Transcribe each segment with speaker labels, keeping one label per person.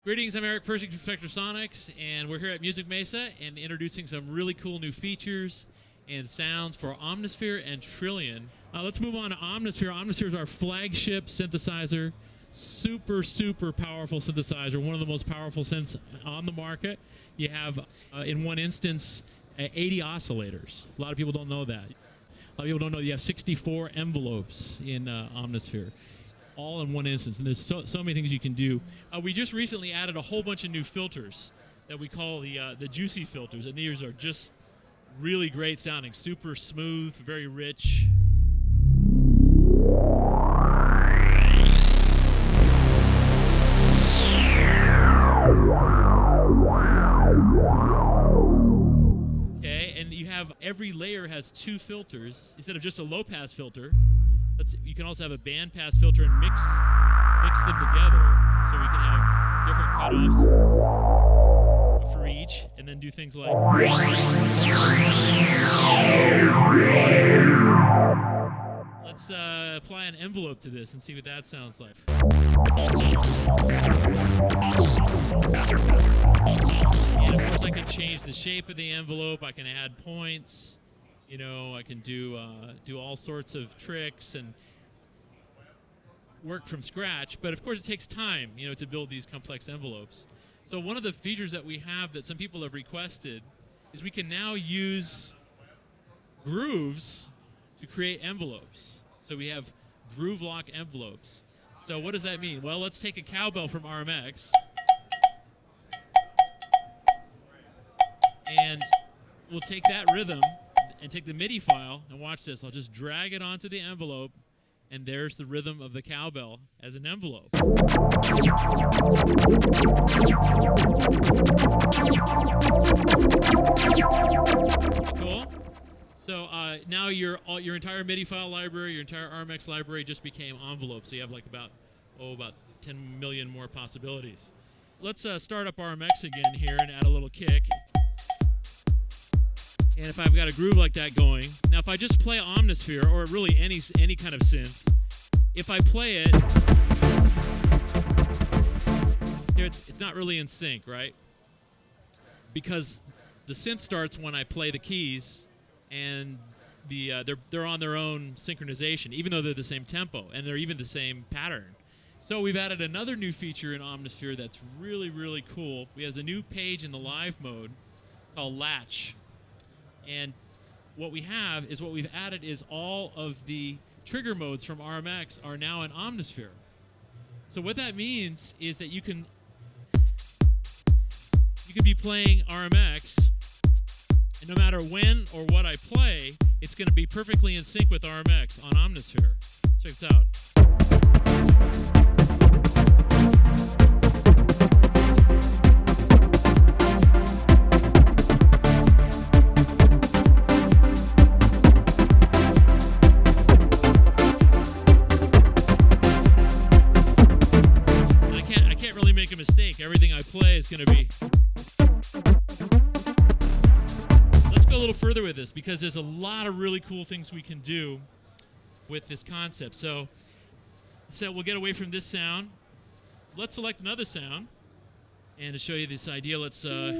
Speaker 1: Greetings, I'm Eric Persing from Spectrasonics, and we're here at Music Mesa and introducing some really cool new features and sounds for Omnisphere and Trillion. Let's move on to Omnisphere. Omnisphere is our flagship synthesizer. Super, super powerful synthesizer, one of the most powerful synths on the market. You have, in one instance, 80 oscillators. A lot of people don't know that. A lot of people don't know you have 64 envelopes in Omnisphere, all in one instance. And there's so many things you can do. We just recently added a whole bunch of new filters that we call the juicy filters. And these are just really great sounding, super smooth, very rich. Every layer has two filters instead of just a low pass filter. You can also have a band pass filter and mix them together, so we can have different cutoffs for each, and then do things like. Let's apply an envelope to this and see what that sounds like. And of course, I can change the shape of the envelope. I can add points. You know, I can do all sorts of tricks and work from scratch. But of course, it takes time, you know, to build these complex envelopes. So one of the features that we have that some people have requested is we can now use grooves to create envelopes. So we have groove lock envelopes. So what does that mean? Well, let's take a cowbell from RMX. And we'll take that rhythm and take the MIDI file, and watch this. I'll just drag it onto the envelope, and there's the rhythm of the cowbell as an envelope. Cool? So now your entire MIDI file library, your entire RMX library just became envelopes. So you have like about 10 million more possibilities. Let's start up RMX again here and add a little kick. And if I've got a groove like that going, now if I just play Omnisphere, or really any kind of synth, if I play it, here it's not really in sync, right? Because the synth starts when I play the keys, and they're on their own synchronization, even though they're the same tempo, and they're even the same pattern. So we've added another new feature in Omnisphere that's really, really cool. We have a new page in the live mode called Latch. And what we've added is all of the trigger modes from RMX are now in Omnisphere. So what that means is that you can be playing RMX, and no matter when or what I play, it's going to be perfectly in sync with RMX on Omnisphere. Check this out. Everything I play is going to be. Let's go a little further with this, because there's a lot of really cool things we can do with this concept. So we'll get away from this sound. Let's select another sound. And to show you this idea, let's. Okay,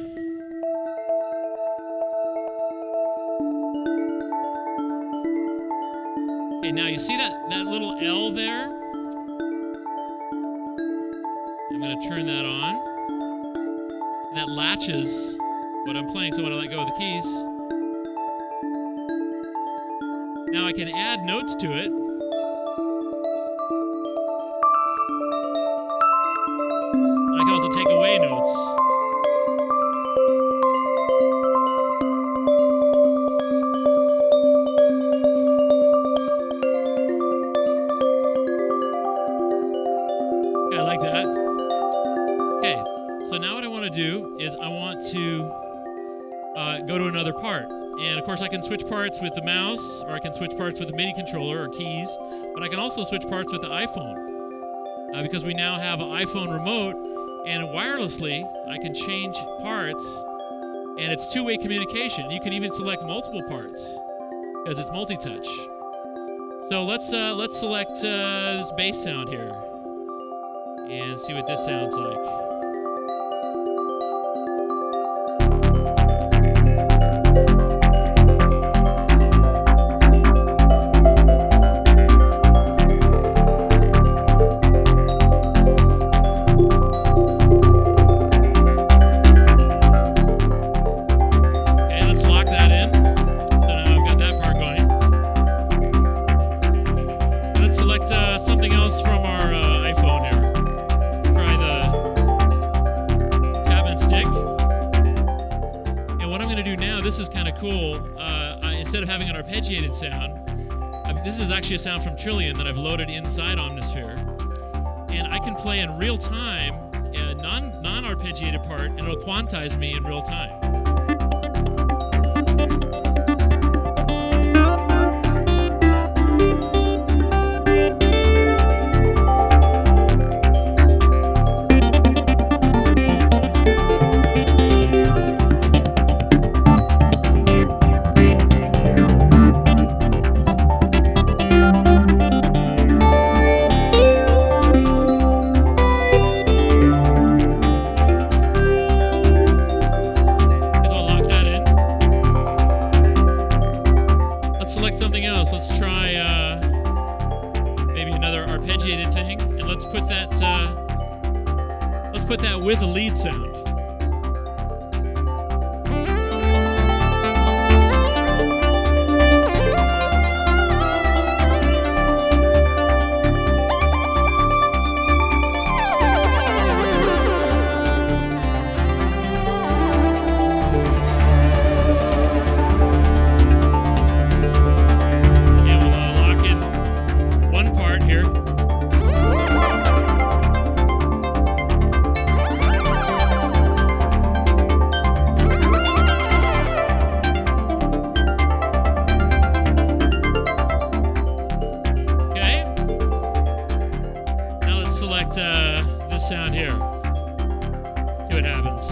Speaker 1: now you see that little L there? I'm going to turn that on, and that latches what I'm playing. So when I let go of the keys, now I can add notes to it. And I can also take away notes. Okay, I like that. Okay, so now what I want to do is I want to go to another part. And of course I can switch parts with the mouse, or I can switch parts with the MIDI controller or keys, but I can also switch parts with the iPhone. Because we now have an iPhone remote, and wirelessly I can change parts, and it's two-way communication. You can even select multiple parts because it's multi-touch. So let's select this bass sound here and see what this sounds like. something else from our iPhone here. Let's try the Chapman stick. And what I'm going to do now, this is kind of cool. Instead of having an arpeggiated sound, this is actually a sound from Trillion that I've loaded inside Omnisphere. And I can play in real time a non-arpeggiated part, and it'll quantize me in real time. Let's try maybe another arpeggiated thing, and let's put that with a lead sound. This sound here. See what happens.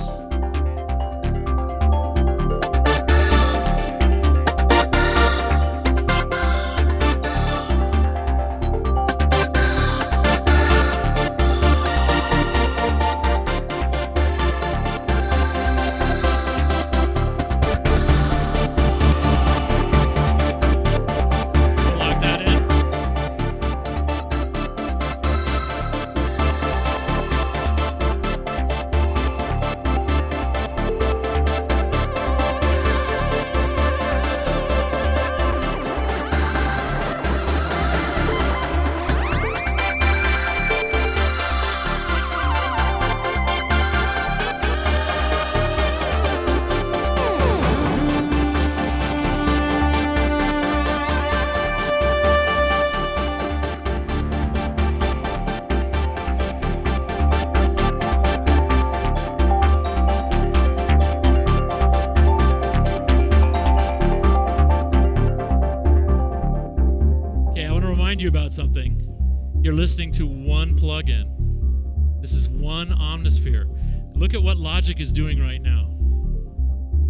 Speaker 1: You about something. You're listening to one plugin. This is one Omnisphere. Look at what Logic is doing right now.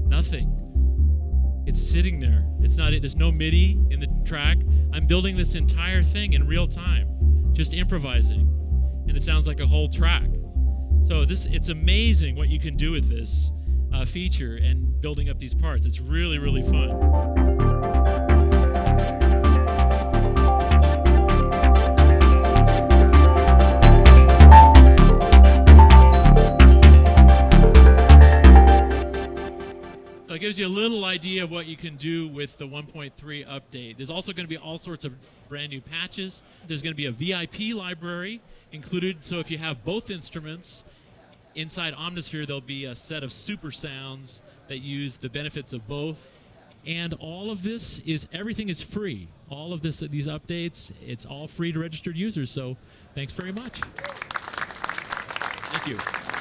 Speaker 1: Nothing. It's sitting there. There's no MIDI in the track. I'm building this entire thing in real time, just improvising, and it sounds like a whole track. So it's amazing what you can do with this feature and building up these parts. It's really, really fun. It gives you a little idea of what you can do with the 1.3 update. There's also going to be all sorts of brand new patches. There's going to be a VIP library included, so if you have both instruments inside Omnisphere, there'll be a set of super sounds that use the benefits of both. And all of this everything is free. All of these updates, it's all free to registered users. So thanks very much. Thank you.